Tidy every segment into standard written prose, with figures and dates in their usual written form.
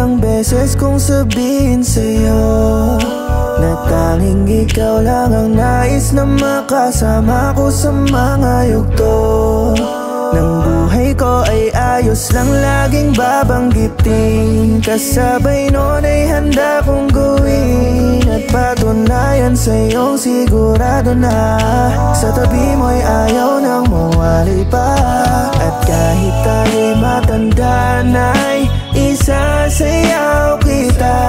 ilang beses kong sabihin sa'yo na tanging ikaw lang ang nais na makasama ko sa mga yugto ng buhay ko ay ayos lang laging babanggitin. Kasabay nun ay handa kong gawin at patunayan sa'yong sigurado na sa tabi mo'y ayaw nang mawali pa. At kahit tayo'y matanda na'y isasayaw kita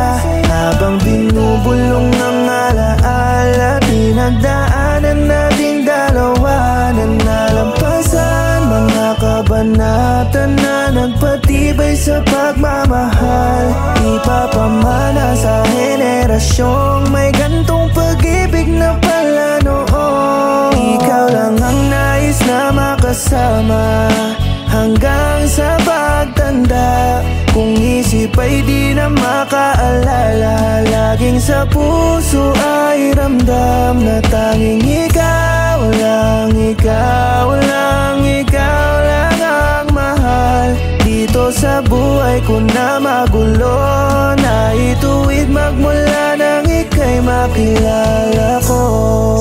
habang binubulong ng alaala. Pinagdaanan nating dalawa na nalampasan mga kabanata na nagpatibay sa pagmamahal. Ipapamana sa henerasyong may gantong pag-ibig na pala noon. Ikaw lang ang nais na makasama hanggang sa pagtanda. Kung isip ay di na makaalala, laging sa puso ay ramdam na tanging ikaw lang, ikaw lang, ikaw lang ang mahal. Dito sa buhay ko na magulo, na ituwid magmula nang ika'y makilala ko.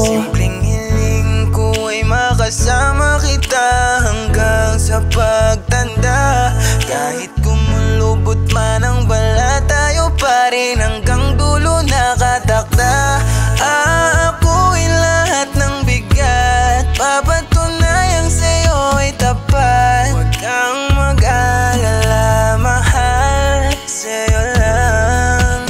Simpleng hiling ko ay makasama kita hanggang sa pagtanda. Kahit kumulubot man ang balat, tayo pa rin hanggang dulo nakatakda. Aakuin lahat ng bigat, papatunayang sa'yo ay tapat. Huwag kang mag-alala, mahal, sa'yo lang.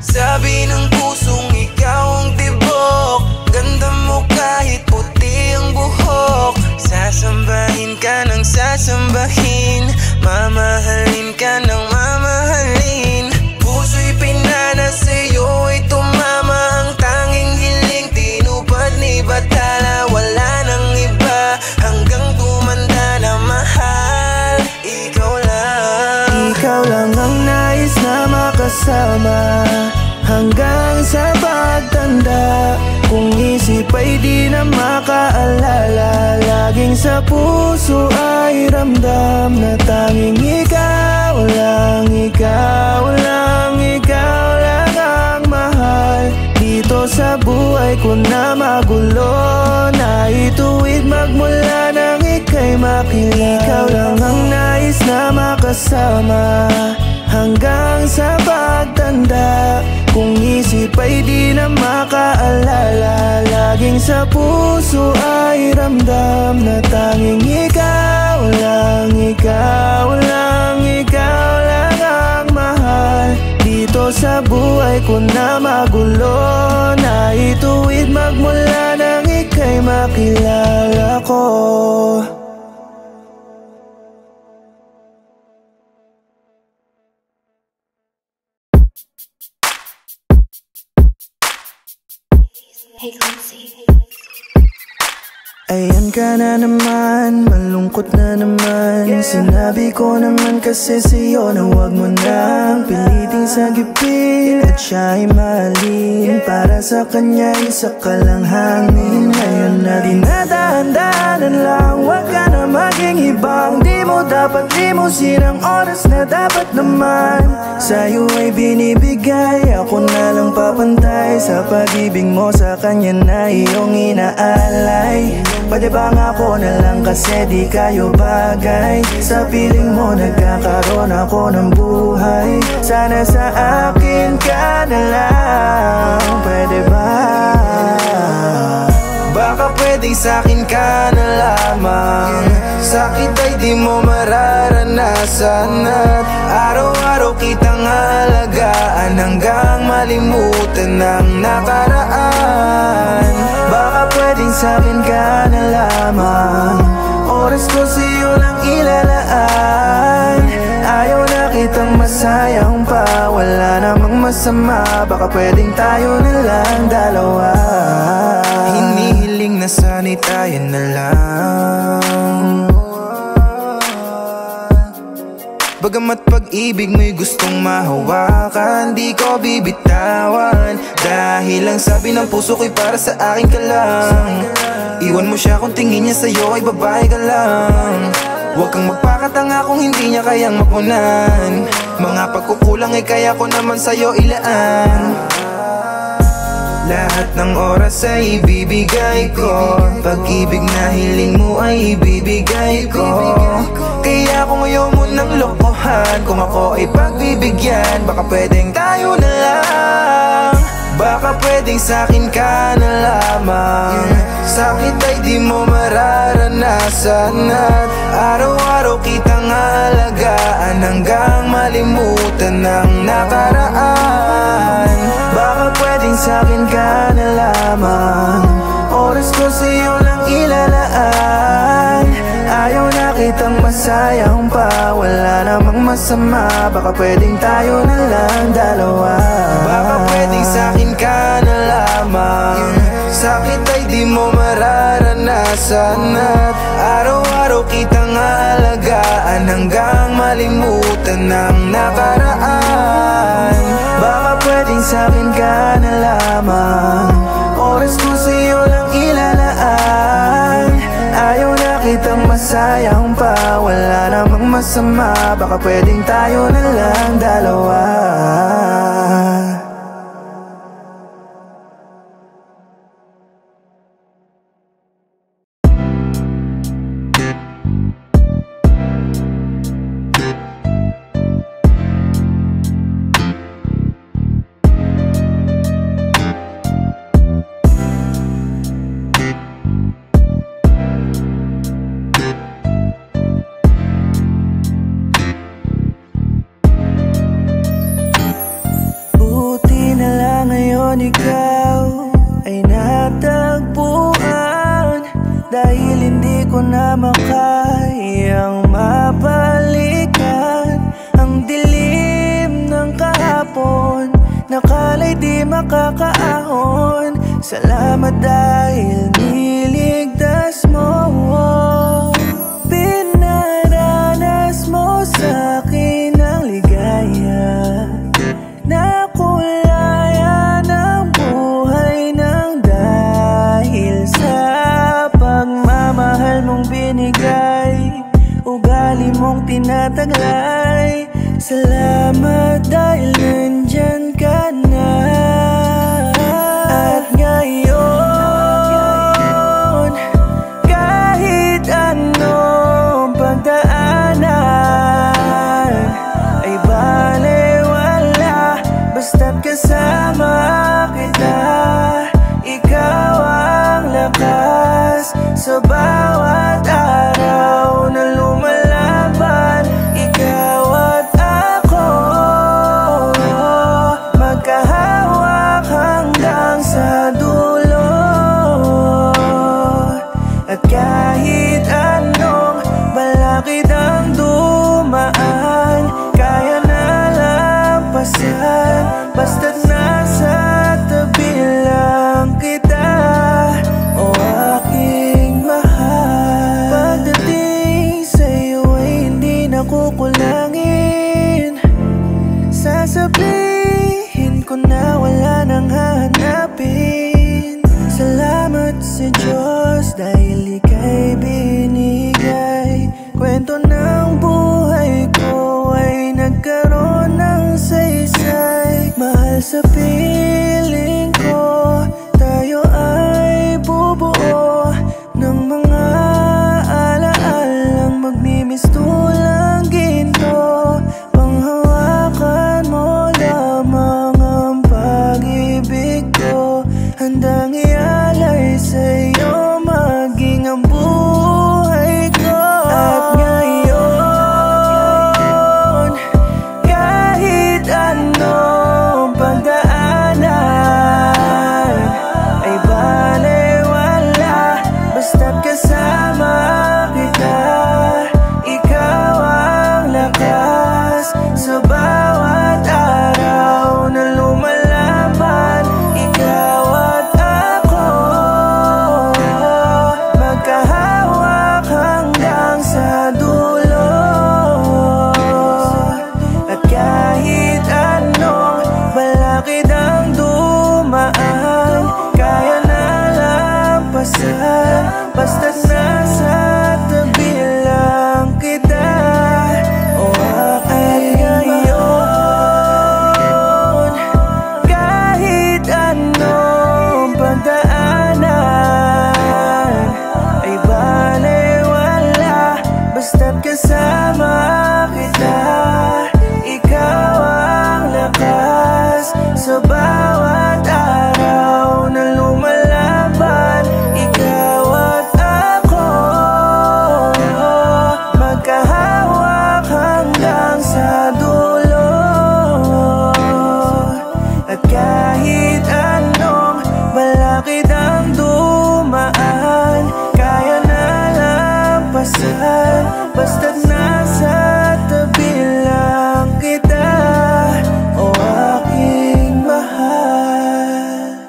Sabi ng pusong ikaw ang tibok, ganda mo kahit puti ang buhok. Sasambahin ka ng sasambahin, mamahalin ka ng mamahalin. Puso'y pinana sa'yo ay tumama, ang tanging hiling tinupad ni Batala. Wala nang iba hanggang tumanda na mahal. Ikaw lang, ikaw lang ang nais na makasama hanggang sa pagtanda. Kung isip ay di na makaalala, laging sa puso ay ramdam na tanging ikaw lang, ikaw lang, ikaw lang ang mahal. Dito sa buhay ko na magulo, na ituwid magmula nang ika'y makilala. Ikaw lang ang nais na makasama hanggang sa pagtanda. Kung isip ay di na makaalala, laging sa puso ay ramdam na tanging ikaw lang, ikaw lang, ikaw lang ang mahal. Dito sa buhay ko na magulo, na ituwid magmula nang ika'y makilala ko. Hey, Clancy. Ayan ka na naman, malungkot na naman. Sinabi ko naman kasi sa'yo na huwag mo nang piliting sagipin at siya ay mahalin. Para sa kanya isa ka lang hangin. Ngayon na dinadaan-daanan lang, huwag ka na maging ibang. Di mo dapat limusin ang oras na dapat naman sa'yo ay binibigay. Ako na lang papantay sa pag-ibig mo sa kanya na iyong inaalay. Pwede ba nga ako na lang kasi di kayo bagay. Sa piling mo nagkakaroon ako ng buhay. Sana sa akin ka na lang, pwede ba? baka pwedeng sa'kin ka na lamang. Sakit ay di mo mararanasan at araw-araw kitang alagaan hanggang malimutan ng nakaraan. Baka pwedeng sa'kin ka na lamang, oras ko sa'yo lang ilalaan. Ayaw na kitang masayang pa, wala namang masama. Baka pwedeng tayo na lang dalawa. Hinihiling na sana'y tayo na lang. Bagamat pag-ibig mo'y gustong mahawakan, di ko bibitawan. Dahil ang sabi ng puso ko'y para sa akin ka lang. Iwan mo siya kung tingin niya sa'yo ay babae ka lang. Huwag kang magpakatanga kung hindi niya kayang mapunan. Mga pagkukulang kulang ay kaya ko naman sa'yo ilaan. Lahat ng oras ay ibibigay ko, pag-ibig na hiling mo ay ibibigay ko. Kaya kung ayaw mo ng lokohan, kung ako ay pagbibigyan, baka pwedeng tayo na lang. Baka pwedeng sa'kin ka na lamang. Sakit ay di mo mararanasan, at araw-araw kitang alagaan hanggang malimutan ng nakaraan. Baka pwedeng sa'kin ka na lamang, oras ko sa'yo lang ilalaan. Ayaw na kitang masayang pa, wala namang masama, baka pwedeng tayo na lang dalawa. Baka pwedeng sa'kin ka na lamang. Sakit ay di mo mararanasan, at araw-araw kitang alagaan hanggang malimutan ng nakaraan. Baka pwedeng sa'kin ka na lamang, oras ko sa'yo lang ilalaan. Ayaw na kitang masayang pa, wala namang masama, baka pwedeng tayo na lang dalawa. Ikaw ay natagpuan, dahil hindi ko na makayang mabalikan ang dilim ng kahapon, nakala'y di makakaahon. Salamat dahil niligtas mo, pinaranas mo sa'kin ang ligaya na ugali mong tinataglay. Salamat dahil nandyan ka na. At ngayon, kahit anong pagdaanan ay balewala, basta't kasama kita. Ikaw ang lakas sa bawat araw na lumalaban. Ikaw at ako, magkahawak hanggang sa dulo. At kahit anong balakid ang dumaan, kaya na lampasan, basta't nasa tabi lang kita. O aking mahal, pagdating sa'yo ay hindi nakukulangin. Sasabihin ko na wala nang hahanapin. Salamat sa Diyos dahil ika'y binigay. Kwento ng buhay ko ay nagkaroon ng saysay. Mahal sa piling ko, tayo ay bubuo ng mga alaalang magmimistulang ginto. Panghawakan mo lamang ang pag-ibig ko, handang ialay sa'yo maging ang buhay ko. At ngayon, kahit anong pagdaan Sa bawat araw na lumalaban, ikaw at ako, magkahawak hanggang sa dulo. At kahit anong malakid ang dumaan, kaya na lampasan, basta't nasa tabi lang kita, o aking mahal.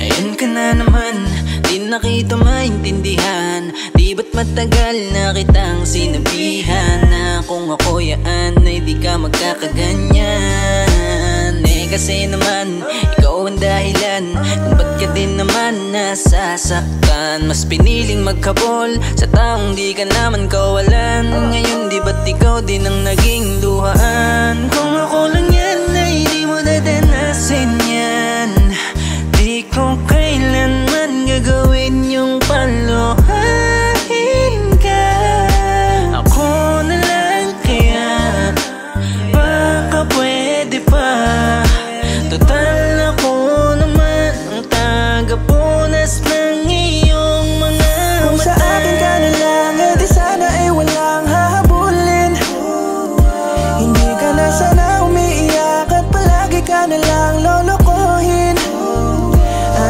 Ayan ka na naman, di na kita maintindihan. Di ba't matagal na kitang sinabihan na kung ako yaan ay di ka magkakaganyan. Kasi naman, ikaw ang dahilan kung ba't ka din naman nasasaktan. Mas piniling magkabol sa taong di ka naman kawalan. Ngayon di ba't ikaw din ang naging luhaan? Kung ako lang yan ay di mo dadanasin yan. Di ko kailanman gagawin yung paluhain ka. Ako na lang kaya, baka pwede pa. Total ako naman ang tagapunas ng iyong mga mata. Kung sa akin ka na lang, di sana ay walang hahabulin. Hindi ka na sana umiiyak at palagi ka na lang lolokohin.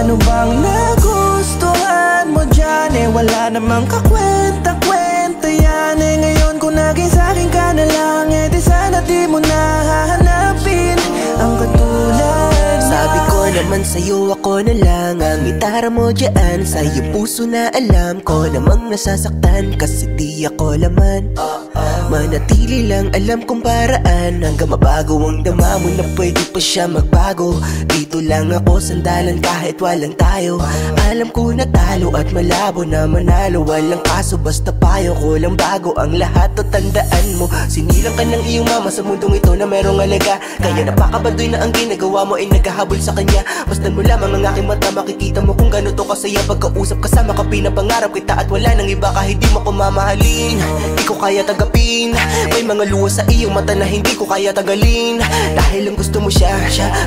Ano bang nagustuhan mo dyan? Wala namang kakwenta-kwenta yan. Ngayon kung naging sa'kin ka na lang, di sana di mo na hahanapin ang katulad niya. Sabi ko naman sa'yo ako na lang ang gitara mo dyan. Sa'yo puso na alam ko namang nasasaktan, kasi di ako laman. Manatili lang alam kong paraan hanggang mabago ang dama mo na pwede pa siya magbago. Dito lang ako sandalan kahit walang tayo. Alam ko na talo at malabo na manalo. Walang kaso basta payo ko lang bago ang lahat. O tandaan mo, sinilang ka ng iyong mama sa mundong ito na merong alaga. Kaya napakabandoy na ang ginagawa mo ay naghahabol sa kanya. Bastan mo lamang ang aking mata, makikita mo kung gano'n to kasaya. Pagkausap kasama ka pinapangarap kita at wala nang iba kahit di mo ko mamahalin. Di ko kaya tagapin, may mga luha sa iyong mata na hindi ko kaya tagalin. Dahil lang gusto mo siya,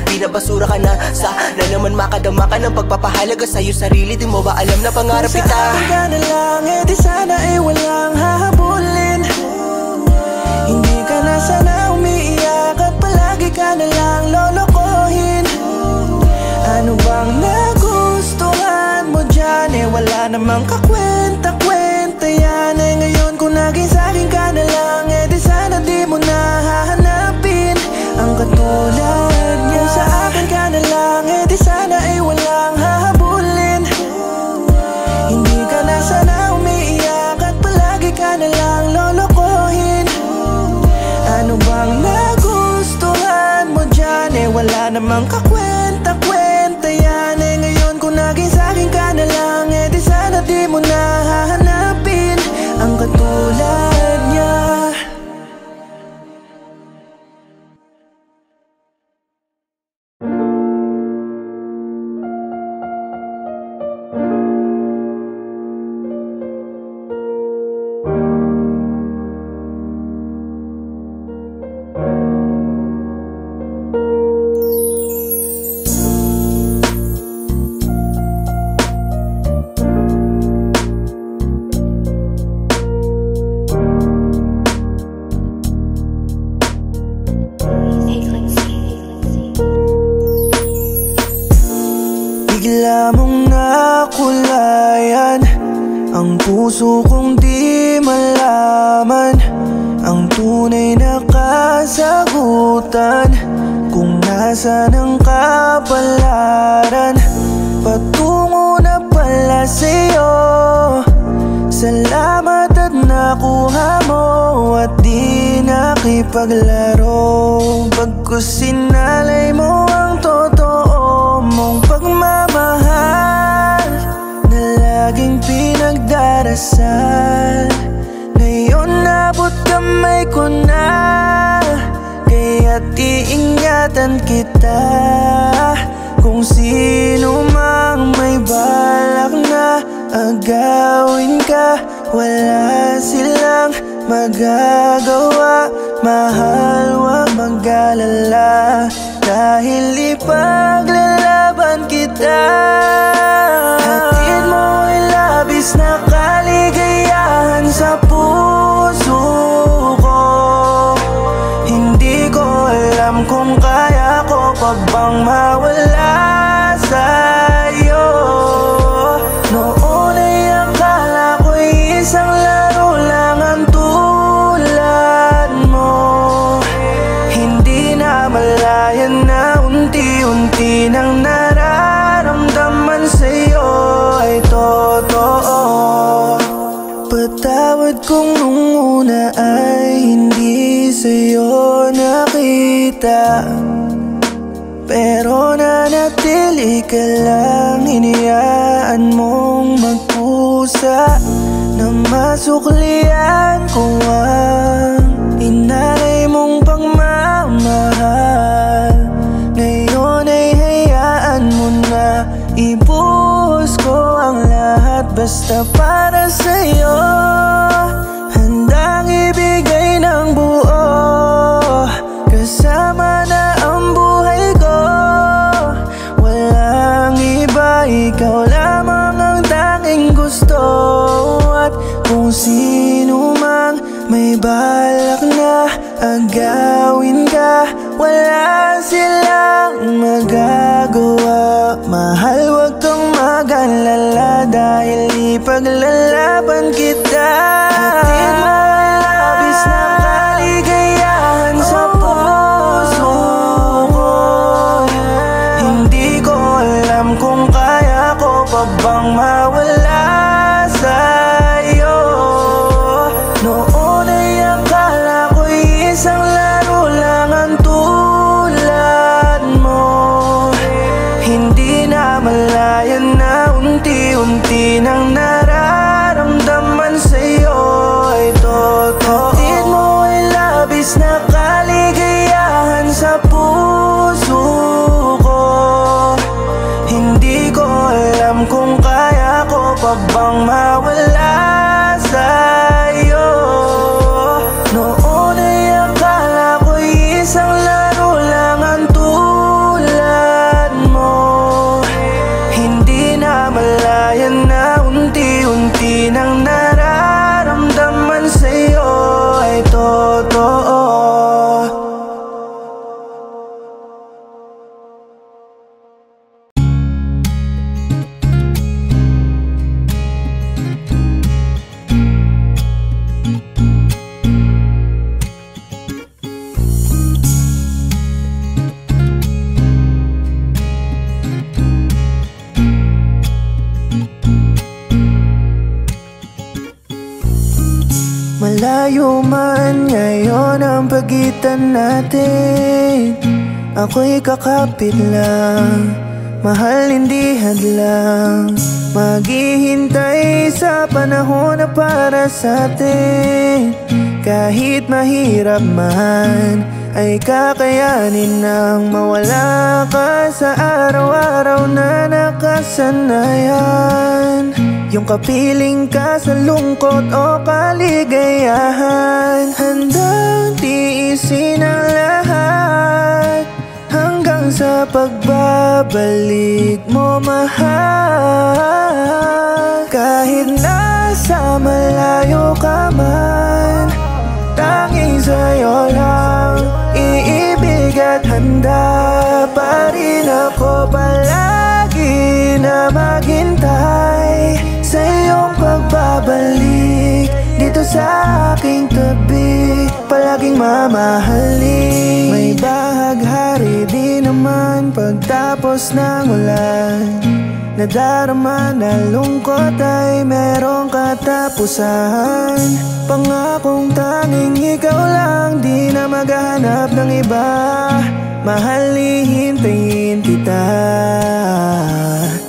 binabasura ka na. Sana naman makadama ka ng pagpapahalaga sa'yo sarili. Di mo ba alam na pangarap kita? Kung sa akin ka na lang, di sana ay walang hahabulin. Hindi ka na sana umiiyak at palagi ka na lang lolokohin. Ano bang nagustuhan mo dyan? Wala namang kakwenta-kwenta yan. Ngayon kung naging sa'kin ka na lang, di sana di mo na hahanapin ang katulad niya. Kung sa akin ka na lang, di sana ay walang hahabulin. Hindi ka na sana umiiyak at palagi ka na lang lolokohin. Ano bang nagustuhan mo dyan? Wala namang kakwenta-kwenta yan. Ngayon kung naging sa'kin ka na lang, di sana di mo na hahanapin ang katulad niya. Bigla mong nakulayan ang puso kong di malaman ang tunay na kasagutan kung nasaan ang kapalaran. Patungo na pala sa'yo, salamat at nakuha mo at di nakipaglaro. Pagkus sinalay mo ang totoo mong dasal. Ngayon nabot kamay ko na, kaya't iingatan kita. Kung sino mang may balak na agawin ka, wala silang magagawa. Mahal, huwag mag-alala, dahil ipaglalaban kita. Hatid mo ay labis na kaligayahan sa puso ko. Hindi ko alam kung kaya ko pa bang mawala sa'yo. Noon ay akala ko'y isang laro lang ang tulad mo. Hindi na malayan na unti-unti nang nararamdaman sa'yo ay totoo. Patawad kung nung una ay hindi sa'yo nakita, pero nanatili ka lang, hinayaan mong magpusa na masuklian ko ang inalay mong pagmamahal. Ngayon ay hayaan mo na ibuhos ko ang lahat, basta para sa'yo. Handang ibigay ng buo, kasama na ang buhay ko. Walang iba, ikaw lamang ang tanging gusto. At kung sino mang may balak na agawin ka, wala silang magagawa. Mahal, huwag kang mag-alala, dahil ipaglalaban kita. Hatid mo ay labis na kaligayahan sa puso ko. Hindi ko alam kung kaya ko pa bang mawala sa'yo. Noon ay akala ko'y isang laro lang ang tulad mo. Hindi na malayan na unti-unti nang nararamdaman sa'yo ay totoo. Hatid mo ay labis na kaligayahan sa puso ko. Hindi ko alam kung kaya ko pa bang mawala sa'yo. Noon ay akala ko'y isang laro lang ang tulad mo. Hindi na malayan na unti-unti nang nararamdaman sa'yo ay totoo. Malayo man ngayon ang pagitan natin, ako'y kakapit lang, mahal hindi hadlang. Maghihintay sa panahon na para sa atin. Kahit mahirap man, ay kakayanin nang mawala ka sa araw-araw na nakasanayan. Yung kapiling ka sa lungkot o kaligayahan, handang tiisin ang lahat hanggang sa pagbabalik mo, mahal. Kahit nasa malayo ka man, tanging sa'yo lang iibig at handa pa rin ako palagi na maghintay sa iyong pagbabalik dito sa aking tabi, palaging mamahalin. May bahaghari di naman pagtapos ng ulan, nadarama na lungkot ay merong katapusan. Pangakong tanging ikaw lang, di na maghahanap ng iba. Mahal, hihintayin kita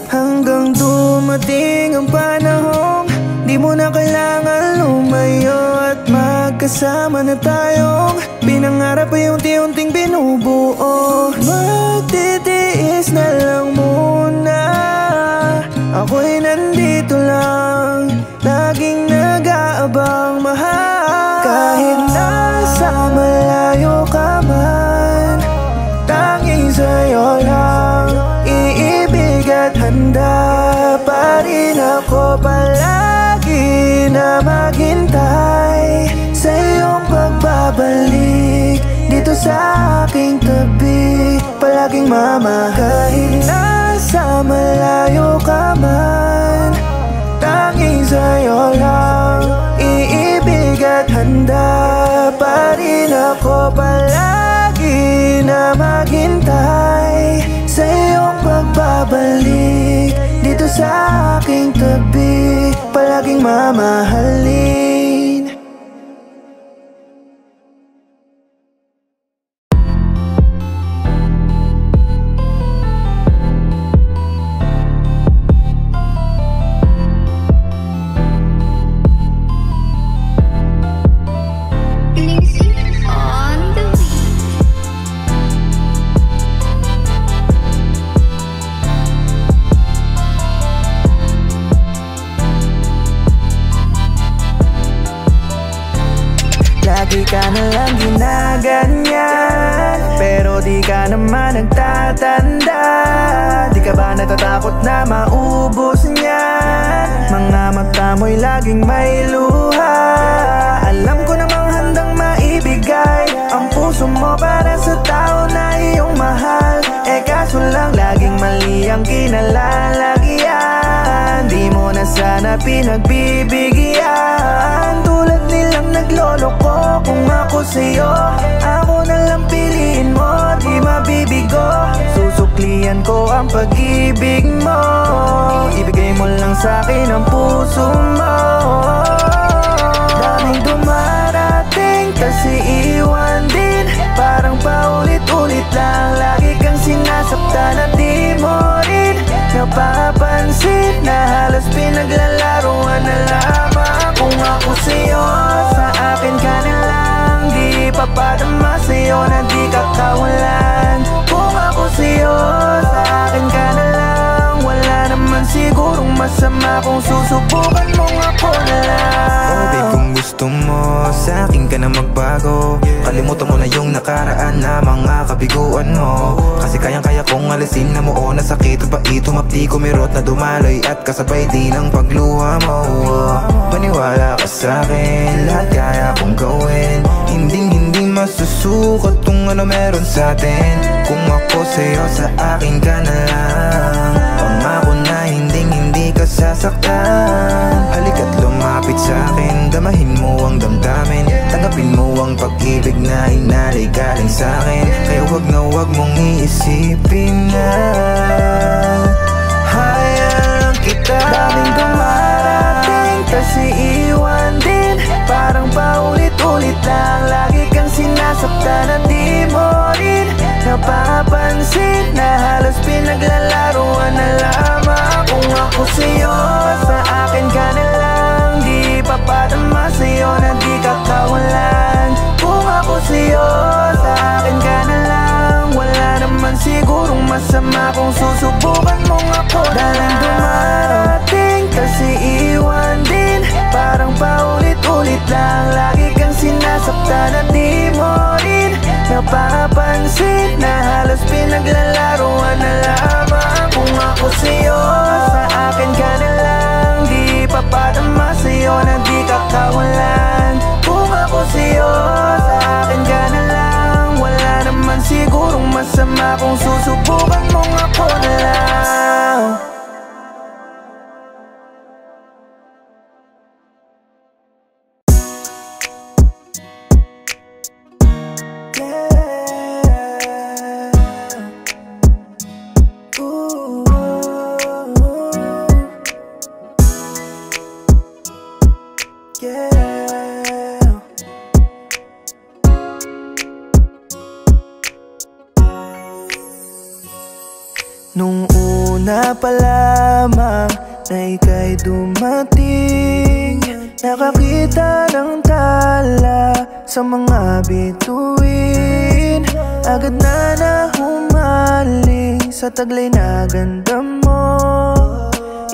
hanggang dumating ang panahong di mo na kaya magkasama na tayong pinangarap ay unti-unting binubuo. Magtitiis na lang muna, ako'y nandito lang, laging nag-aabang mahal. Kahit nasa malayo ka man, tanging sa'yo lang iibig at handa pa rin ako palagi na maghintay sa iyong pagbabalik dito sa aking tabi, palaging mama. Kahit nasa malayo ka man, tanging sa'yo lang iibig at handa pa rin ako palagi na maghintay sa iyong pagbabalik dito sa aking tabi, palaging mamahalin. Lagi ka na lang ginaganyan, pero di ka naman nagtatanda. Di ka ba natatakot na maubos niyan? Mga mata mo'y laging may luha. Alam ko namang handang maibigay ang puso mo para sa tao na iyong mahal. Eh kaso lang laging mali ang kinalalagyan, di mo na sana pinagbibigyan. Tulad nilang nagloloko, kung ako sa'yo, ako na lang piliin mo, di mabibigo. Susuklian ko ang pag-ibig mo, ibigay mo lang sa'kin ang puso mo. Daming dumarating kasi iwan din, parang paulit-ulit lang. Lagi kang sinasaktan at di mo rin napapansin na halos pinaglalaruan na lamang. Kung ako sa'yo, sa akin ka na lang, di papadama sa'yo na di kakawalan. Kung ako sa'yo, sa akin ka na lang, wala naman sigurong masama kung susubukan mong ako na lang. Oh babe, kung gusto mo, sa akin ka na magbago. Kalimutan mo na yung nakaraan na mga kabiguan mo. Kasi kayang-kaya kong alisin na mo na sakit pa ito, mapdi kumirot na dumaloy at kasabay din ang pagluha mo. Maniwala ka sa'kin, lahat kaya kong gawin. Hindi masusukat kung ano meron sa'tin. Kung ako sa'yo, sa akin ka na lang. Pangako na hindi ka sasaktan. Halika't lumapit sa'kin, damahin mo ang damdamin. Tanggapin mo ang pag-ibig na inalay galing sa'kin. Kaya wag na wag mong iisipin na hayaan kita. Daming dumarating kasi iwan din, parang paulit-ulit lang. Lagi kang sinasaktan at di mo rin napapansin na halos pinaglalaruan na lamang. Kung ako sa'yo, sa akin ka na lang, di papadama sa'yo na di kakawalan. Kung ako sa'yo, sa akin ka na lang, wala naman sigurong masama kung susubukan mong ako. Daming dumarating kasi iwan din, parang paulit-ulit lang. Lagi kang sinasaktan at di mo rin napapansin na halos pinaglalaruan na lamang. Kung ako sa'yo, sa akin ka na lang, di papadama sa'yo na di kakawalan. Kung ako sa'yo, sa akin ka na lang, wala naman sigurong masama kung susubukan mong ako na lang. Nung una pa lamang na ika'y dumating, Nakakita ng tala sa mga bituin, agad na nahumaling sa taglay na ganda mo.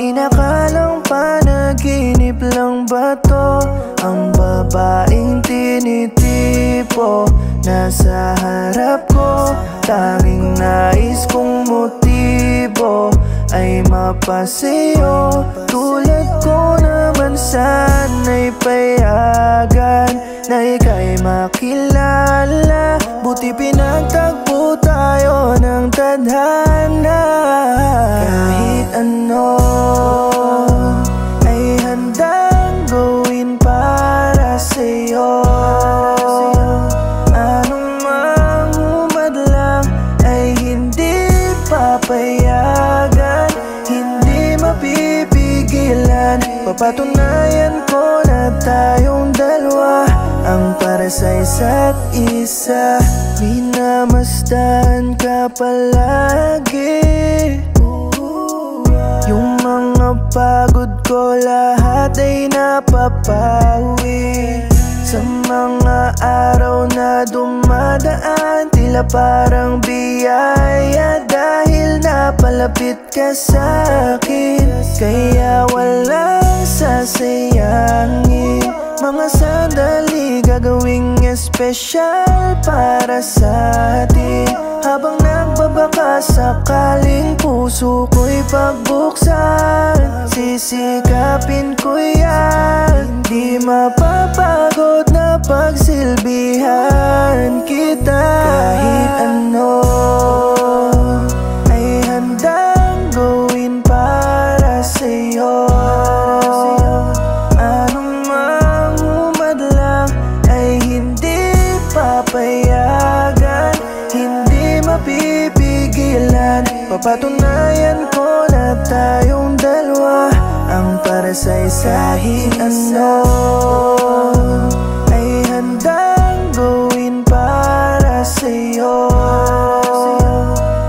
Inakalang panaginip lang ba to? Ang babaeng tinitipo nasa harap ko. Tanging nais kong motibo ay mapasayo. Tulad ko naman sana'y payagan na ika'y makilala. Buti pinagtagpo tayo ng tadhana. Kahit ano ay handang gawin para sa'yo. Anong mang humadlang ay hindi papayagan, hindi mapipigilan. Papatunayan ko na tayong dalawa ang para sa isa't isa. Minamasdan ka palagi. Yung mga pagod ko lahat ay napapawi. Sa mga araw na dumadaan, tila parang biyaya. Dahil napalapit ka sa'kin, kaya walang sasayangin. Mga sandali gagawing espesyal para sa atin. Habang nagbabaka sakaling puso ko'y pagbuksan, sisikapin ko yan. Di mapapagod na pagsilbihan kita. Kahit ano ay handang gawin para sa'yo. Anong mang humadlang ay hindi papayagan, hindi mapipigilan. Papatunayan ko na tayong dalawa ang para sa isa't ano ay handang gawin para sa'yo.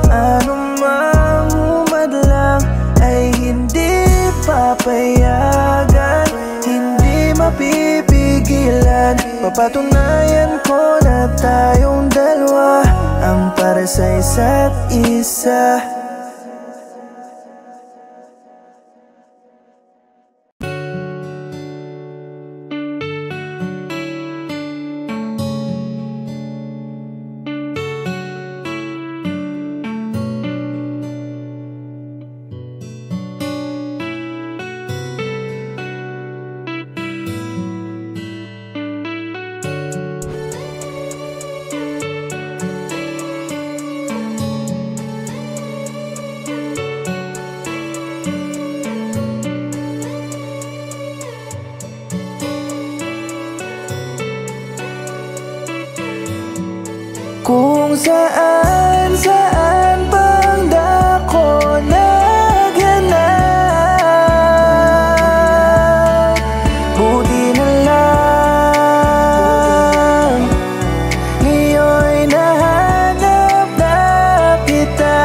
Anong mang humadlang ay hindi papayagan, hindi mapipigilan. Papatunayan ko na tayong dalawa ang para sa isa't isa. Kung saan bang dako naghanap, buti na lang ngayon'y nahanap na kita.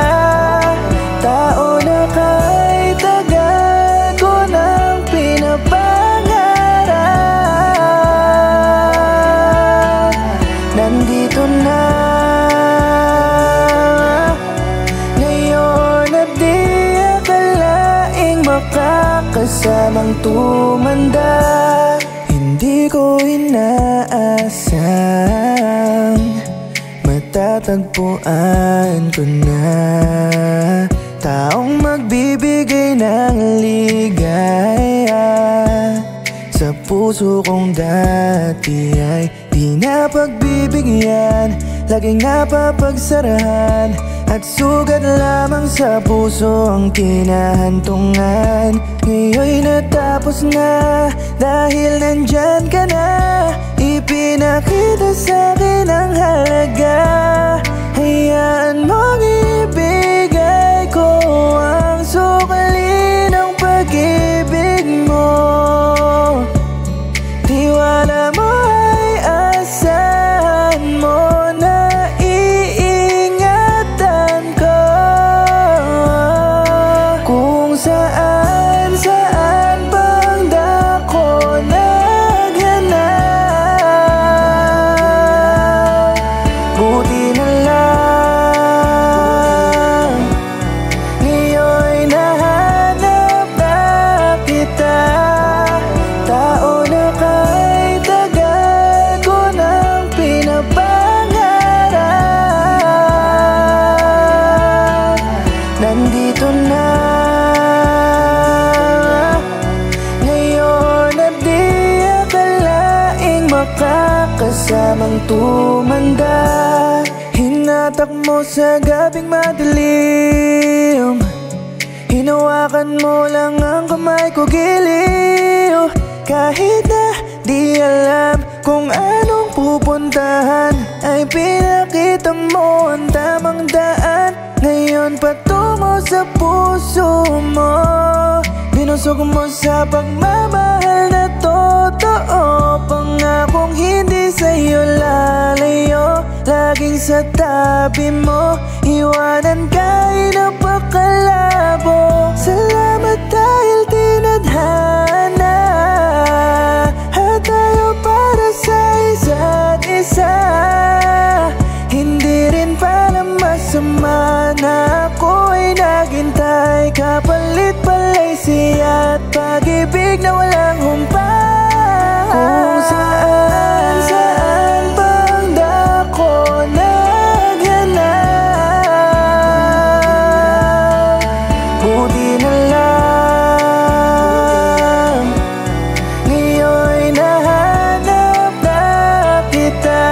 Tao na kay tagal ko ng pinapangarap, nandito na kasamang tumanda. Hindi ko inaasang matatagpuan ko na taong magbibigay ng ligaya. Sa puso kong dati ay di napagbibigyan, laging napapagsarahan, at sugat lamang sa puso ang kinahantungan. Ngayon'y natapos na dahil nandyan ka na. Ipinakita sa'kin ang halaga. Hayaan mong ibigay ko ang sukali ng pag-ibig mo. Tiwala mo ay asahan mo na iingatan ko. Kung saan bang dako na tumanda. Hinatak mo sa gabing madilim, hinawakan mo lang ang kamay ko giliw. Kahit na di alam kung anong pupuntahan, ay pinakita mo ang tamang daan. Ngayon patungo sa puso mo, binusog mo sa pagmamahal na totoo. Pangakong hindi sa'yo lalayo, laging sa tabi mo, iwanan kahit napakalabo. Salamat dahil tinadhana, at tayo para sa isa't isa. Hindi rin pala masama na ako'y naghintay, kapalit pala'y siya at pag-ibig na walang humpay. Kung saan bang dako naghanap, buti na lang ngayon'y nahanap na kita.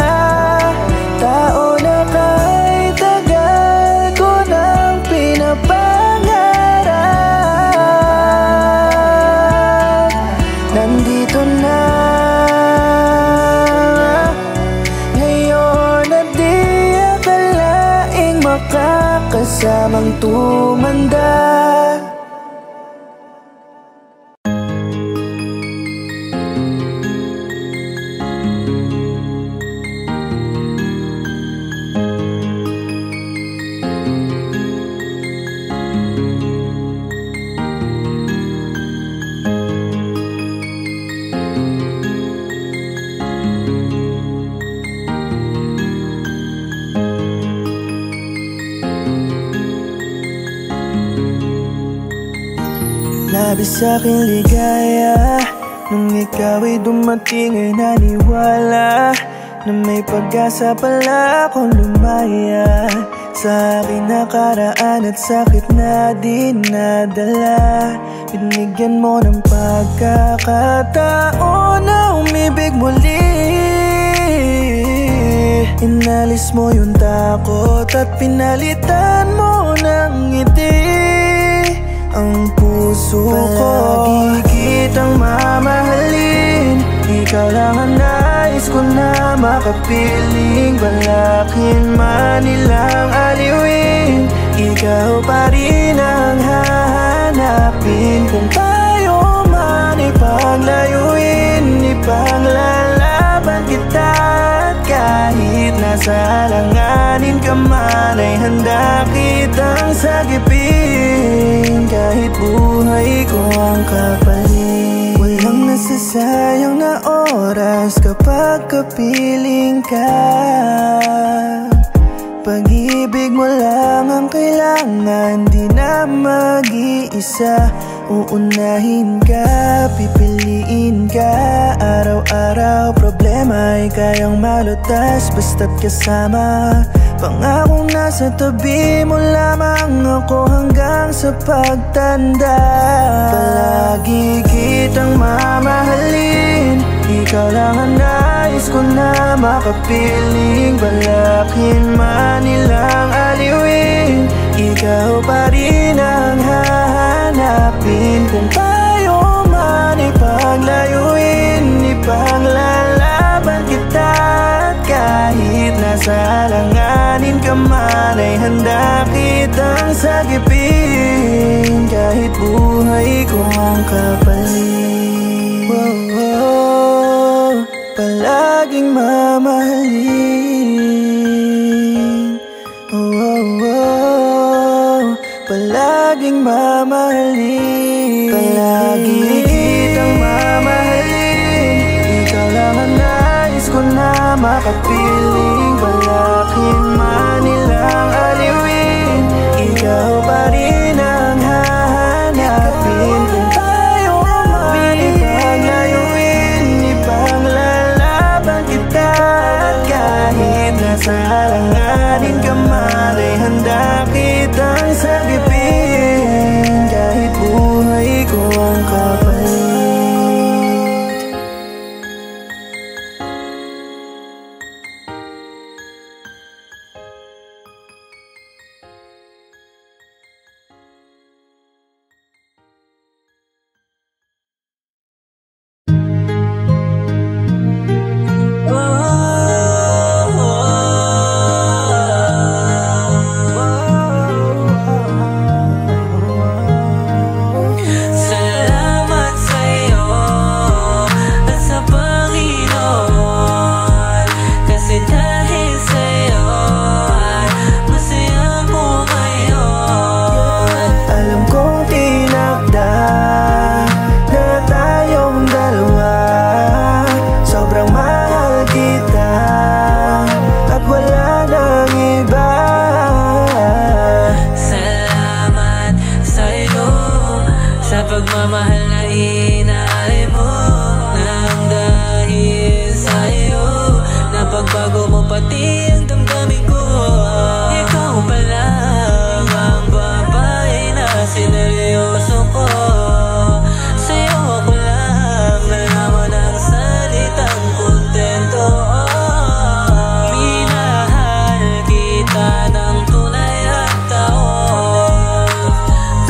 Tao na kahit tagal ko nang pinapangarap, nandito na ngayon at di akalaing makakasamang tumanda. Labis sa'king ligaya nung ikaw ay dumating, ay naniwala na may pag-asa pala akong lumaya sa aking nakaraan at sakit na dinadala. Binigyan mo ng pagkakataon na umibig muli. Inalis mo yung takot at pinalitan mo ng ngiti ang puso ko. Palagi kitang mamahalin, ikaw lang ang nais ko na makapiling. Balakin man nilang aliwin, ikaw pa rin ang hahanapin. Kung tayo man ipaglayuin, ipaglalaban kita. Kahit nasa alanganin ka man, ay handa kitang sagipin. Kahit buhay ko ang kapalit, walang nasasayang na oras kapag kapiling ka. Pag-ibig mo lang ang kailangan, di na mag-iisa. Uunahin ka, pipiliin ka. Araw-araw problema ay kayang malutas basta't kasama. Pangakong nasa tabi mo lamang ako hanggang sa pagtanda. Palagi kitang mamahalin, ikaw lang ang nais ko na makapiling. Balakin man nilang aliwin, ikaw pa rin ang hahanapin. Kung tayo man ipaglayuin, ipaglalaban kita. Kahit nasa alanganin ka man, ay handa kitang sagipin. Kahit buhay ko ang kapalit, palaging mamahalin. Palaging mamahalin, palagi kitang mamahalin. Ikaw lang ang nais ko na makapiling. Balakin man nilang aliwin, ikaw pa rin ang hahanapin. Kung tayo man ipaglayuin, ipaglalaban kita. Kahit nasa alanganin ka man, ay handa kitang sagipin. Kahit buhay ko ang kapalit. pagmamahal na inaalay mo nang dahil sa'yo napagbago mo pati ang damdamin ko. Ikaw pa lang ang babae na sineryoso ko. Sa'yo ako lang nalaman ang salitang kontento. Minahal kita ng tunay at taon,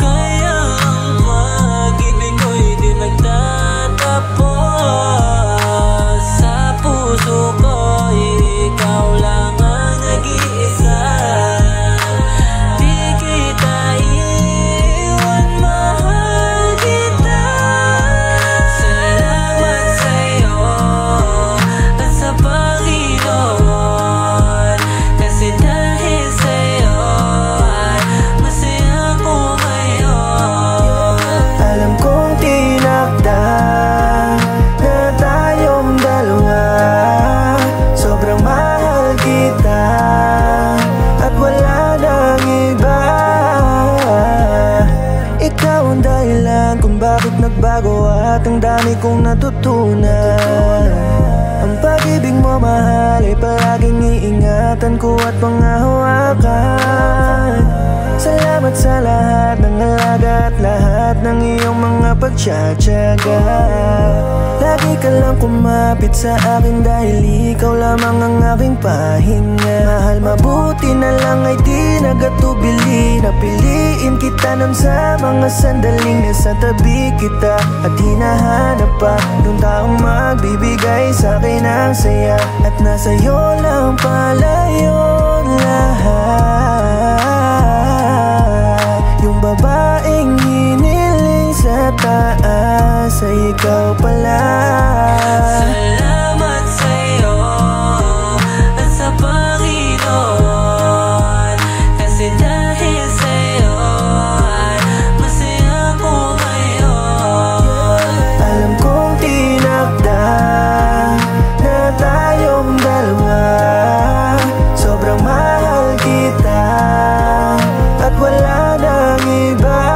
kaya ang pag-ibig ko'y di magtatapos. Sa puso ko ikaw lang ang nag-iisa. Di kita iwan, mahal kita. Salamat sa'yo at sa Panginoon, kasi dahil sa'yo ay masaya ko ngayon. Alam kong tinakda na tayong dalawa. Sobrang mahal kita at wala nang iba. Ikaw ang dahilan kung bakit nagbago at ang dami kong natutunan. Ang pag-ibig mo mahal ay palaging iingatan ko at panghahawakan. Salamat sa lahat ng alaga at lahat ng iyong mga pagtsatsaga. Lagi ka lang kumapit sa akin dahil ikaw lamang ang aking pahinga. Mahal, mabuti na lang ay di nagatubili. Napiliin kita nun sa mga sandaling nasa tabi kita at hinahanap pa nung taong magbibigay sa akin ng saya. At nasa'yo lang pala yun lahat. Yung babaeng hiniling sa taas ay ikaw pala. Salamat sa'yo at sa Panginoon, kasi dahil sa'yo ay masaya ko ngayon. Alam kong tinakda na tayong dalawa. Sobrang mahal kita at wala nang iba.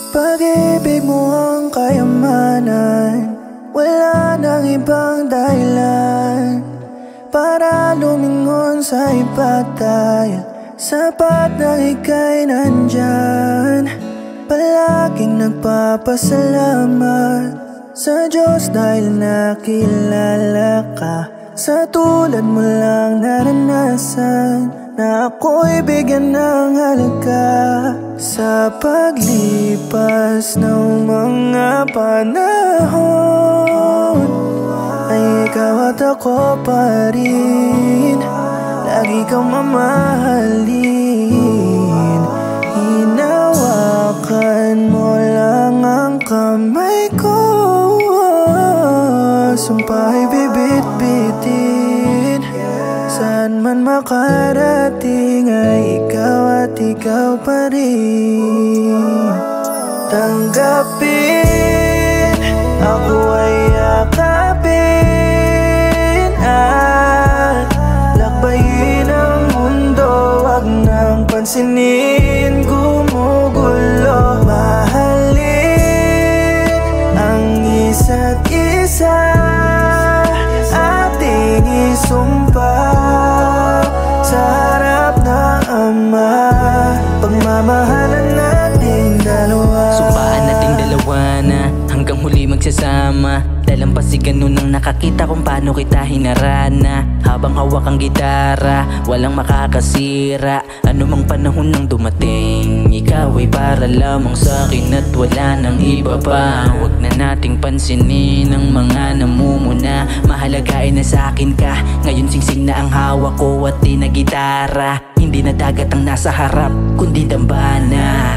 Pag-ibig mo ang kayamanan, wala nang ibang dahilan para lumingon sa iba dahil sapat na ika'y nandyan. Palaging nagpapasalamat sa Diyos dahil nakilala ka. Sa tulad mo lang naranasan na ako'y bigyan ng halaga. Sa paglipas ng mga panahon ay ikaw at ako pa rin. Lagi kang mamahalin. Hinawakan mo lang ang kamay ko. Sumpa'y bibit-bitin. Saan man makarating ay ikaw at ikaw pa rin. Tanggapin, ako ay yakapin at lakbayin ang mundo. Wag nang pansinin, gumugulo. Mahalin ang isa't isa, ating isumpa sa harap ng Ama. Pagmamahalan nating dalawa. Sumpaan nating dalawa na hanggang huli magsasama. Lalampasigan nun nang nakakita kung paano kita hinarana. Habang hawak ang gitara, walang makakasira. Ano mang panahon nang dumating, ikaw ay para lamang sa'kin at wala nang iba pa. Huwag na nating pansinin ang mga namumuna. Mahalaga ay nasa akin ka. Ngayon singsing na ang hawak ko at di na gitara. Hindi na dagat ang nasa harap, kundi dambana.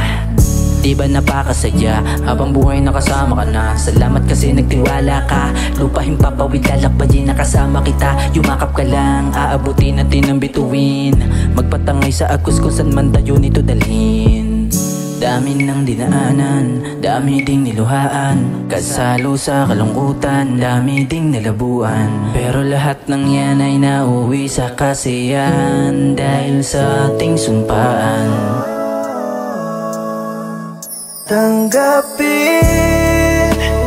Di ba napakasaya habang buhay nakasama ka na? Salamat kasi nagtiwala ka. Lupahin papawid lalakbayin na kasama kita. Yumakap ka lang, aabutin natin ang bituin. Magpatangay sa agos kung saan man tayo nito dalhin. Dami ng dinaanan, dami ding niluhaan. Kasalo sa kalungkutan, dami ding nilabuan. Pero lahat ng yan ay nauwi sa kasiyahan dahil sa ating sumpaan. Tanggapin,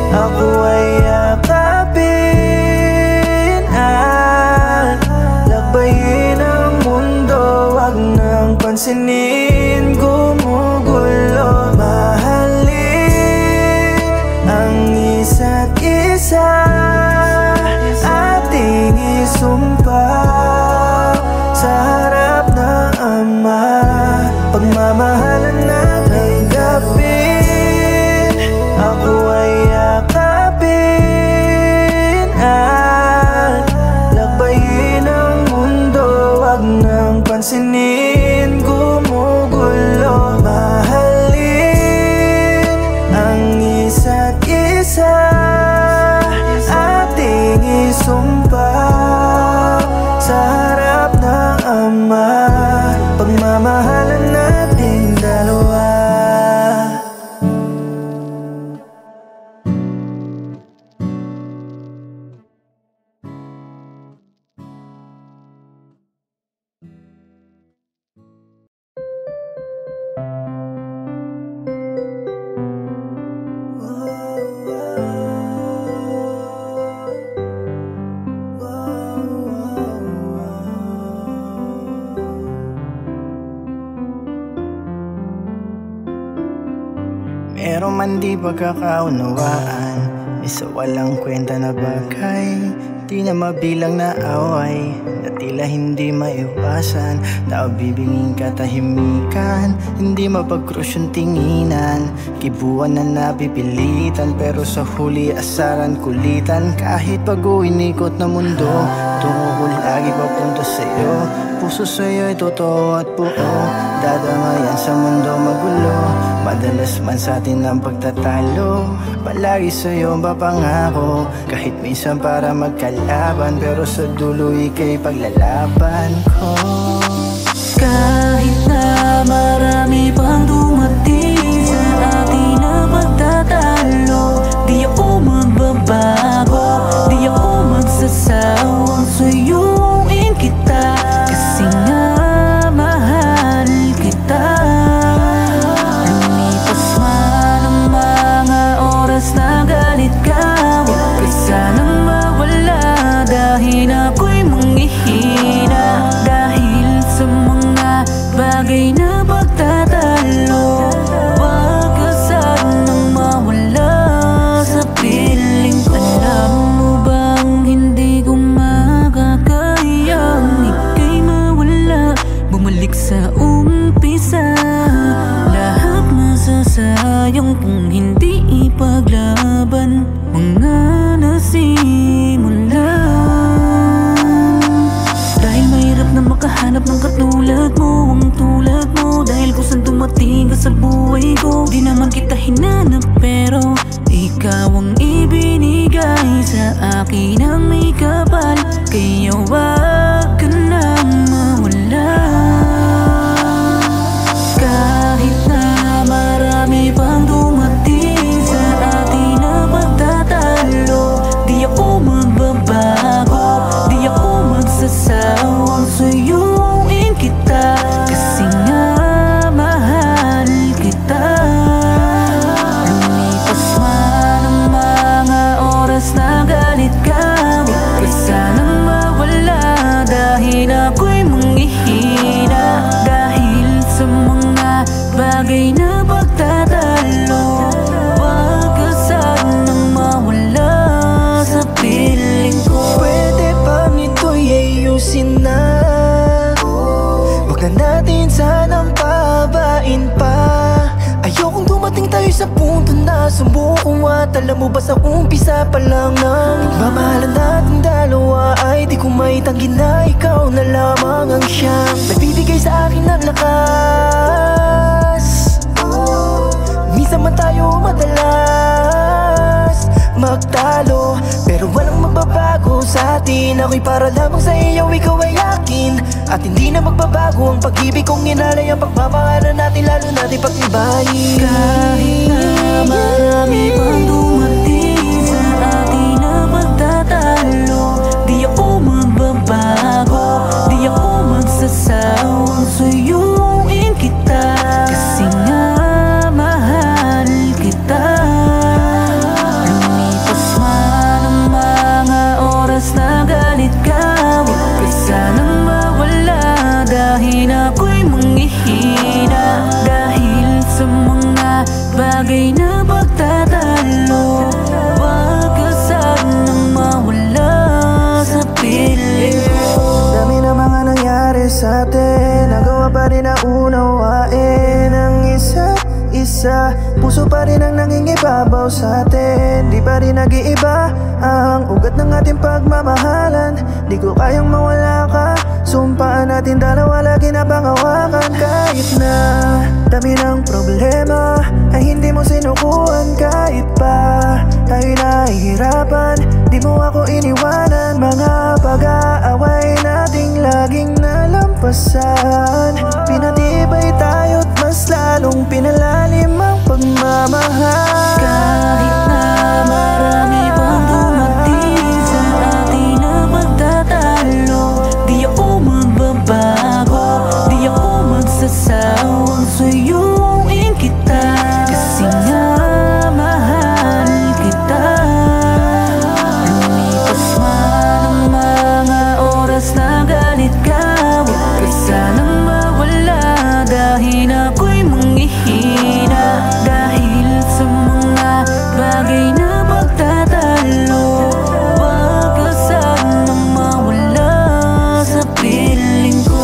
ako ay yakapin at lakbayin ang mundo. Wag nang pansinin, gumugulo. Mahalin ang isa't isa, ating isumpa sa harap ng Ama. Pagmamahalan natin gapin, ako ay yakapin at lakbayin ang mundo. Wag nang pansinin, gumugulo. Mahalin ang isa't isa, ating isumpa sa harap ng Ama. Pagmamahalan nating dalawa. Meron man di pagkakaunawaan, isa walang kwenta na bagay, di na mabilang na away, na tila hindi maiwasan. Tao bibinging katahimikan, hindi mapag-crush yung tinginan. Kibuan na napipilitan, pero sa huli asaran kulitan. Kahit pag uinikot na mundo, tungo ko lagi papunta sa'yo. Puso sa'yo'y totoo at buo, dadamayan sa mundo magulo. Madalas man sa atin ang pagtatalo, palagi sa'yo ang papangako. Kahit minsan para magkalaban, pero sa dulo ika'y paglalaban ko. Kahit na marami pang dumating sa atin na pagtatalo, di ako magbabago, di ako magsasawang suyuin kita. Kasi nga mahal kita. Lumipas man ang mga oras na galit ka, huwag ka sanang mawala, dahil ako'y manghihina. Dahil sa mga bagay na pagtatalo, huwag ka sanang mawala sa piling ko. Alam mo bang hindi ko makakayang ika'y mawala, bumalik sa umpisa. Lahat masasayang kung hindi ipaglaban mga nasimulan. Dahil mahirap na makahanap ng katulad mo, ang tulad mo. Dahil kung saan dumating ka sa buhay ko, di naman kita hinanap, pero ikaw ang ibinigay sa akin ang may kapal. Kaya wag ka nang mawala. Kahit na marami pang dumating sa atin na pagtatalo, di ako magbabago, di ako magsasawang suyuin kita. Kasi nga mahal kita. Lumipas man ang mga oras na galit ka, huwag ka sanang mawala, dahil ako'y manghihina. Dahil sa mga bagay na pagtatalo, huwag ka sanang mawala sa piling ko. Pwede bang ito'y ayusin na? Huwag na natin sanang pabain pa. Ayokong dumating tayo sa punto na sumuko. At alam mo ba sa umpisa pa lang ng pagmamahalan natin dalawa, ay di ko maitanggi na ikaw na lamang ang siyang nagbibigay sa akin ng lakas. minsan man tayo madalas magtalo, pero walang magbabago sa atin. Ako'y para lamang sa iyo, ikaw ay akin. At hindi na magbabago ang pag-ibig kong inalay. Ang pagmamahalan natin lalo natin pagtibayin. Kahit na marami pang dumating sa atin na magtatalo, di ako magbabago, di ako magsasawang suyuin kita. Kasi nga mahal kita. Lumipas man ang mga oras na galit ka, huwag ka sanang mawala, dahil ako'y manghihina. Dahil sa mga bagay na pagtatalo, huwag ka sanang mawala sa piling ko. Dami na mga nangyari sa atin, nagawa pa rin na unawain ang isa't isa. Puso pa rin ang nangingibabaw sa atin, di pa rin nag-iiba ang ugat ng ating pagmamahalan. Di ko kayang mawala ka, sumpaan natin dalawa lagi na pangawakan. Kahit na dami ng problema ay hindi mo sinukuhan, kahit pa tayo'y nahihirapan, di mo ako iniwanan. Mga pag-aaway nating laging nalampasan, pinatibay tayo't mas lalong pinalalim ang pagmamahal. Kahit na marami pang dumating sa atin na magtatalo, di ako magbabago, di ako magsasawang suyuin kita. Kasi nga mahal kita. Lumipas man ang mga oras na galit ka, huwag ka sanang mawala, dahil ako'y manghihina. Dahil sa mga bagay na pagtatalo, huwag ka sanang mawala sa piling ko.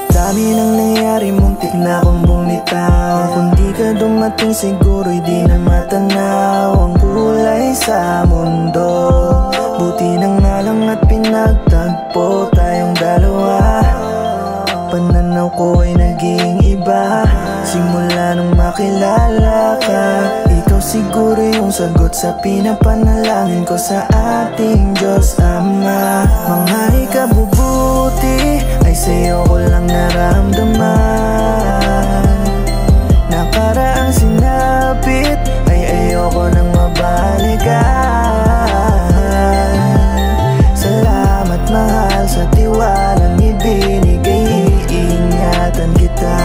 Dami nang nangyari, muntik na akong bumitaw. Kung di ka dumating siguro'y di na matanaw ang kulay sa mundo. Buti na nga lang at pinagtagpo tayong dalawa. Pananaw ko ay naging iba simula nung makilala ka. Ikaw siguro yung sagot sa pinapanalangin ko sa ating Diyos Ama. Mga ikabubuti ay sa'yo ko lang naramdaman. Nakaraang sinapit ay ayoko nang mabalikan. Salamat mahal sa tiwalang ibinigay. Iingatan kita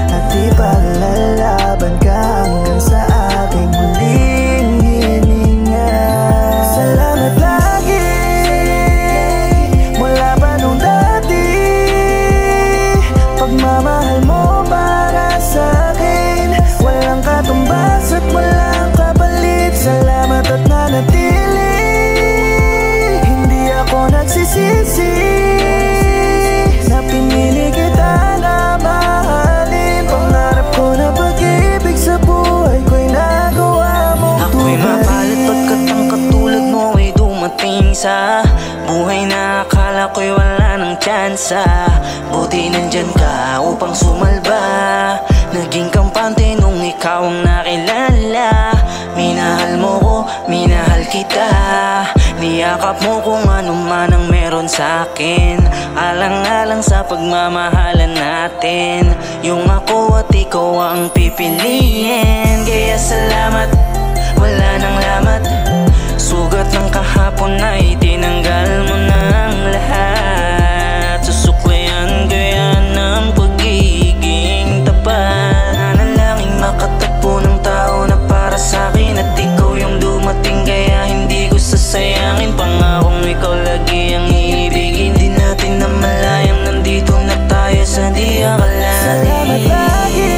at ipaglalaban ka hanggang sa aking huling hininga. Salamat lagi mula pa nung dati. Pagmamahal mo para sa'kin walang katumbas at walang kapalit. Salamat at nanatili, hindi ako nagsisisi na pinili kita na mahalin. Pangarap ko na pag-ibig sa buhay ko'y nagawa mo. Ako'y mapalad pagkat ang katulad mo ay dumating sa buhay na akala ko'y wala ng tsansa. Buti nandyan ka upang sumalba, naging kampante nung ikaw ang nakilala. Minahal mo ko, minahal kita, niyakap mo kung ano man ang meron sa'kin. Alang-alang sa pagmamahalan natin, yung ako at ikaw ang pipiliin. Kaya salamat, wala nang lamat, sugat ng kahapon ay tinanggal mo ng lahat. Susuklayan ko yan ng pagiging tapat. Nanalangin makatagpo ng tao na para sa'kin, at ikaw yung dumating kaya hindi ko sasayangin. Pangakong ikaw lagi ang iibigin, di natin namalayang nandito na tayo sa di akalain. Salamat lagi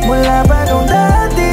mula pa nung dati.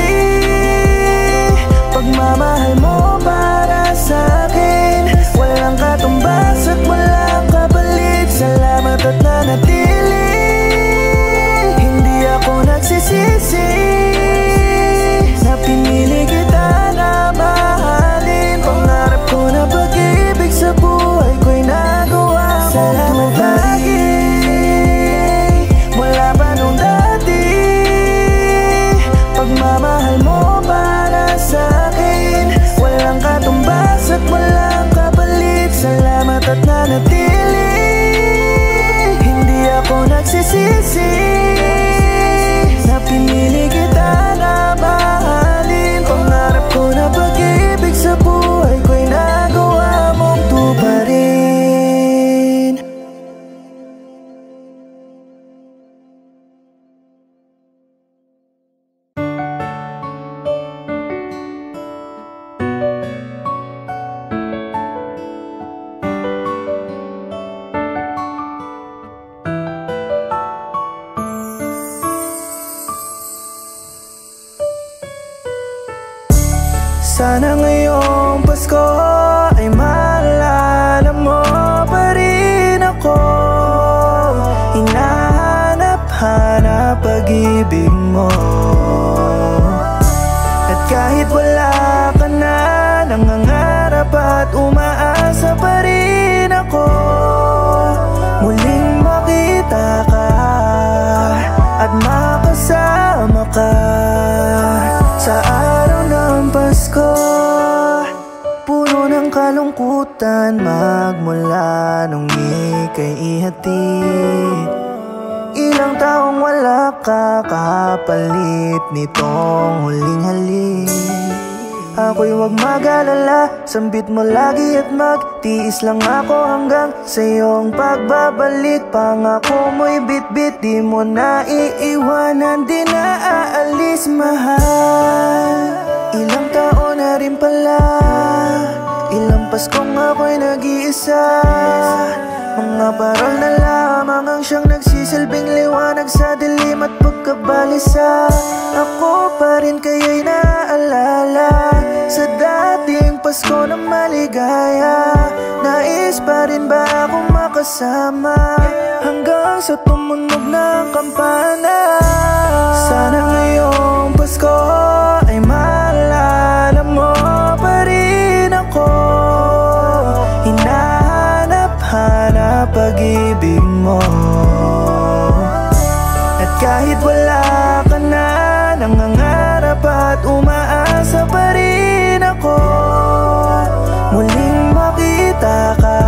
Sana ngayong Pasko ay maalala mo pa rin ako. Hinahanap-hanap pag-ibig mo. At kahit wala ka na, nangangarap at umaasa pa rin ako. Muling makita ka at makasama ka sa araw ng Pasko. Puno ng kalungkutan magmula nung ika'y ihatid. Ilang taong wala ka kapalit nitong huling halik. Ako'y huwag mag-alala, sambit mo lagi at magtiis lang ako hanggang sa iyong pagbabalik. Pangako mo'y bit-bit, di mo na iiwanan, di na aalis, mahal. Ilang taon na rin pala, ilang Paskong ako'y nag-iisa. Mga parol na lamang ang siyang nagsisilbing liwanag sa dilim at pagkabalisa. Ako pa rin kaya'y naaalala sa dating Pasko na maligaya. Nais pa rin ba akong makasama hanggang sa tumunog ng kampana? Sana ngayong Pasko ay maalala mo pa rin ako. Hinahanap-hanap pag-ibig mo. At kahit wala ka na, nangangarap at umaasa pa rin ako. Muling makita ka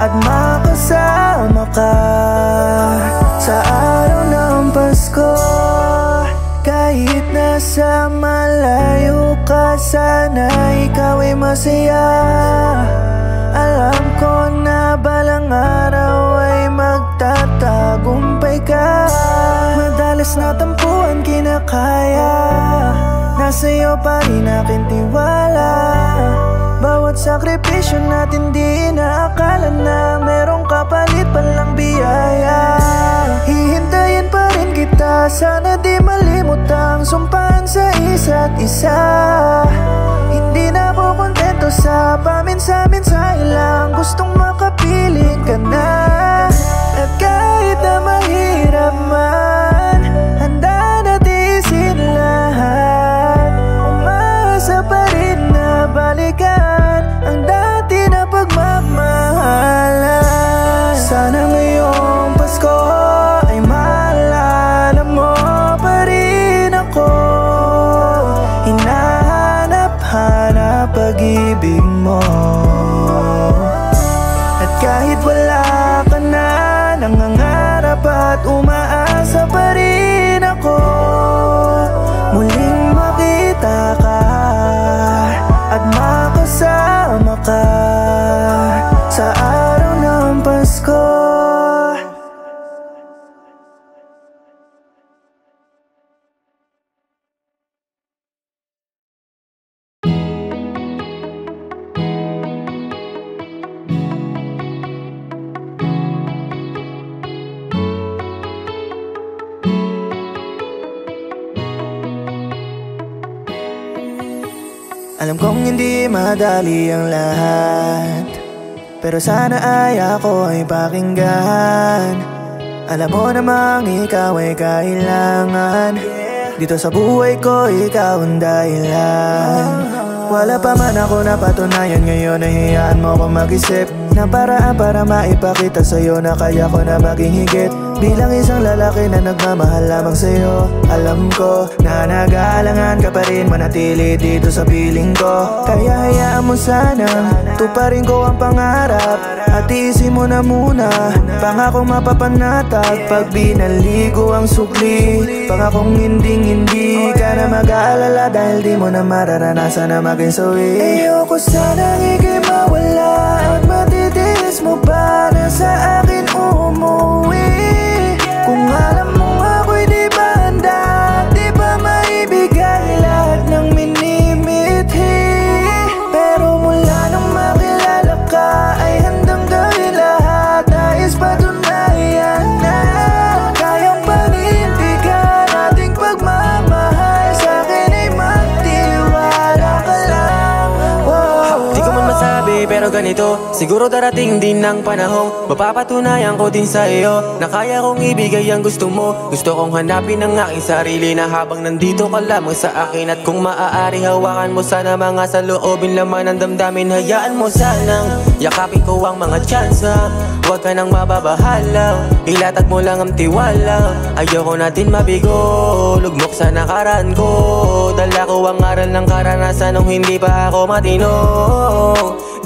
at makasama ka sa araw ng Pasko. Kahit nasa malayo ka, sana ikaw ay masaya. Alam ko na balang araw ay magtatagumpay ka. Madalas na tampuan kinakaya, nasa iyo pa rin aking tiwala. Bawat sakripisyo natin di inaakala na merong kapalit palang biyaya. Hihintayin pa rin kita, sana di malimot ang sumpaan sa isa't isa. Hindi na ako kontento sa paminsa-minsa, lang gustong makapiling ka na. At kahit na mahirap man, handa na tiisin lahat. Umasa pa rin na balikan ang dati na pagmamahalan. Sana ngayong Pasko ay maalala mo pa rin ako. Hinahanap-hanap pag-ibig mo. At kahit wala ka na, nangangarap at umaasa pa rin ako. Muling makita ka at makasama ka sa araw ng Pasko. Alam kong hindi madali ang lahat, pero sana ay ako ay pakinggan. Alam mo namang ikaw ay kailangan, dito sa buhay ko ikaw ang dahilan. Wala pa man ako napatunayan, ngayon ay hiyaan mo ko mag-isip ng paraan para maipakita sa'yo na kaya ko na maging higit. Bilang isang lalaki na nagmamahal lamang sa'yo, alam ko na nag-aalangan ka pa rin manatili dito sa piling ko. Kaya hayaan mo sana, tuparin ko ang pangarap at iisin mo na muna. Pangakong mapapanatag pag binaligo ang sukli. Pangakong hindi ka na mag-aalala dahil di mo na mararanasan na maging sawi. Ayoko sanang ika'y mawala at matitiis mo pa na sa akin umuwi. Kung alam mo ako'y di ba handa, di ba maibigay lahat ng minimithi. Pero mula nung makilala ka ay handang gawin lahat, nais patunayan na kayang panindigan ating pagmamahal. Sa akin ay magtiwala. pero ganito, siguro darating din ng panahong mapapatunayan ko din sa iyo na kaya kong ibigay ang gusto mo. Gusto kong hanapin ang aking sarili na habang nandito ka lamang sa akin. At kung maaari hawakan mo sana mga saloobin laman ng damdamin. Hayaan mo sanang yakapin ko ang mga tsansa. Huwag ka nang mababahala, ilatag mo lang ang tiwala. Ayoko natin mabigo, lugmok sa nakaraan ko. Dala ko ang aral ng karanasan nung hindi pa ako matino.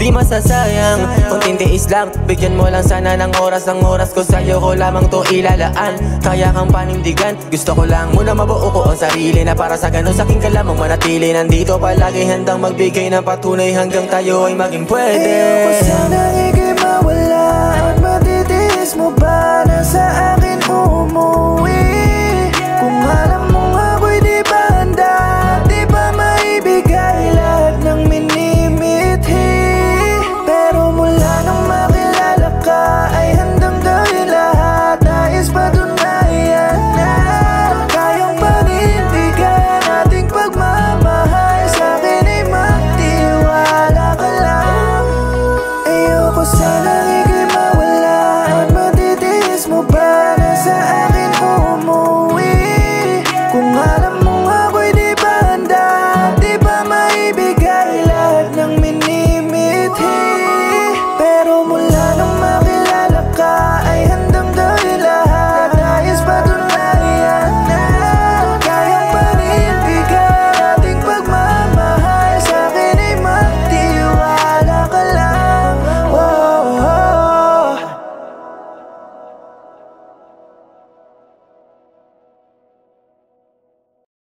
Di masasayang, kung tiis lang, bigyan mo lang sana ng oras. Ang oras ko sa'yo ko lamang to ilalaan. Kaya kang panindigan, gusto ko lang muna mabuo ko ang sarili na para sa ganun sa akin ka lamang manatili. Nandito palagi handang magbigay ng patunay hanggang tayo ay maging pwede. Ayoko sanang ika'y mawala at matitiis mo ba na sa akin?